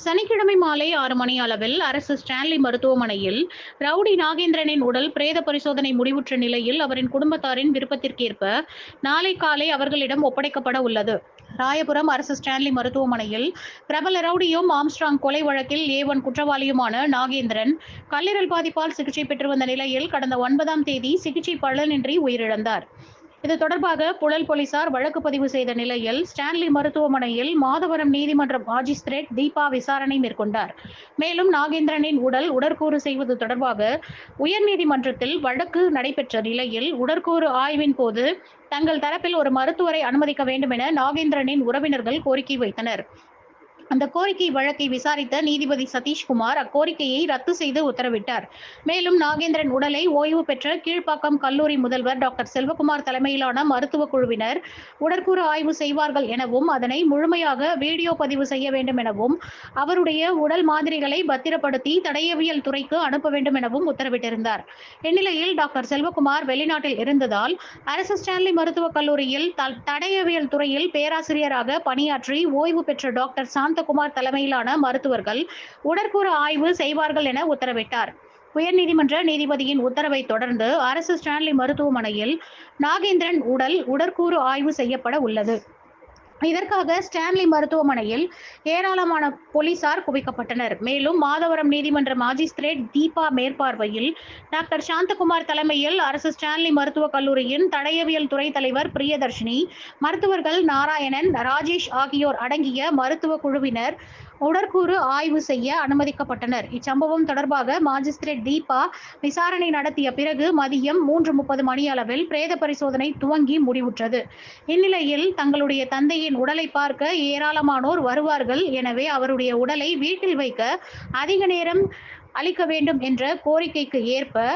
சனிக்கிழமை மாலை 6 மணி அளவில் அரசு ஸ்டான்லி மருத்துவமனையில் ரவுடி நாகேந்திரனின் உடல் பிரேத பரிசோதனை முடிவுற்ற நிலையில் அவரின் குடும்பத்தாரின் விருப்பத்திற்கேற்ப நாளை காலை அவர்களிடம் ஒப்படைக்கப்பட உள்ளது. ராயபுரம் அரசு ஸ்டான்லி மருத்துவமனையில் பிரபல ரவுடியும் ஆம்ஸ்ட்ராங் கொலை வழக்கில் A1 குற்றவாளியுமான நாகேந்திரன் கல்லீரல் பாதிப்பால் சிகிச்சை பெற்று வந்த நிலையில் கடந்த 9ஆம் தேதி சிகிச்சை பலனின்றி உயிரிழந்தார். இது தொடர்பாக புழல் போலீசார் வழக்கு பதிவு செய்த நிலையில் ஸ்டான்லி மருத்துவமனையில் மாதவரம் நீதிமன்ற மாஜிஸ்திரேட் தீபா விசாரணை மேற்கொண்டார். மேலும் நாகேந்திரனின் உடல் உடற்கூறு செய்வது தொடர்பாக உயர்நீதிமன்றத்தில் வழக்கு நடைபெற்ற நிலையில் உடற்கூறு ஆய்வின் போது தங்கள் தரப்பில் ஒரு மருத்துவரை அனுமதிக்க வேண்டும் என நாகேந்திரனின் உறவினர்கள் கோரிக்கை வைத்தனர். அந்த கோரிக்கை வழக்கை விசாரித்த நீதிபதி சதீஷ்குமார் அக்கோரிக்கையை ரத்து செய்து உத்தரவிட்டார். மேலும் நாகேந்திரன் உடலை ஓய்வு பெற்ற கீழ்ப்பாக்கம் கல்லூரி முதல்வர் டாக்டர் செல்வகுமார் தலைமையிலான மருத்துவ குழுவினர் உடற்கூறு ஆய்வு செய்வார்கள் எனவும் அதனை முழுமையாக வீடியோ பதிவு செய்ய வேண்டும் எனவும் அவருடைய உடல் மாதிரிகளை பத்திரப்படுத்தி தடயவியல் துறைக்கு அனுப்ப வேண்டும் எனவும் உத்தரவிட்டிருந்தார். இந்நிலையில் டாக்டர் செல்வகுமார் வெளிநாட்டில் இருந்ததால் அரசு ஸ்டான்லி மருத்துவக் கல்லூரியில் தடயவியல் துறையில் பேராசிரியராக பணியாற்றி ஓய்வு பெற்ற டாக்டர் சாந்தகுமார் தலைமையிலான மருத்துவர்கள் உடற்கூறு ஆய்வு செய்வார்கள் என உத்தரவிட்டார். உயர்நீதிமன்ற நீதிபதியின் உத்தரவை தொடர்ந்து அரசு ஸ்டான்லி மருத்துவமனையில் நாகேந்திரன் உடல் உடற்கூறு ஆய்வு செய்யப்பட உள்ளது. இதற்காக ஸ்டான்லி மருத்துவமனையில் ஏராளமான போலீசார் குவிக்கப்பட்டனர். மேலும் மாதவரம் நீதிமன்ற மாஜிஸ்திரேட் தீபா மேற்பார்வையில் டாக்டர் சாந்தகுமார் தலைமையில் அரசு ஸ்டான்லி மருத்துவக் கல்லூரியின் தடயவியல் துறை தலைவர் பிரியதர்ஷினி, மருத்துவர்கள் நாராயணன், ராஜேஷ் ஆகியோர் அடங்கிய மருத்துவ குழுவினர் உடற்கூறு ஆய்வு செய்ய அனுமதிக்கப்பட்டனர். இச்சம்பவம் தொடர்பாக மாஜிஸ்திரேட் தீபா விசாரணை நடத்திய பிறகு மதியம் 3:30 மணியளவில் பிரேத பரிசோதனை துவங்கி முடிவுற்றது. இந்நிலையில் தங்களுடைய தந்தையின் உடலை பார்க்க ஏராளமானோர் வருவார்கள், எனவே அவருடைய உடலை வீட்டில் வைக்க அதிக நேரம் அளிக்க வேண்டும் என்ற கோரிக்கைக்கு ஏற்ப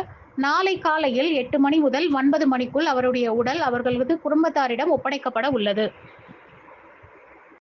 நாளை காலையில் 8 மணி முதல் 9 மணிக்குள் அவருடைய உடல் அவர்களது குடும்பத்தாரிடம் ஒப்படைக்கப்பட உள்ளது.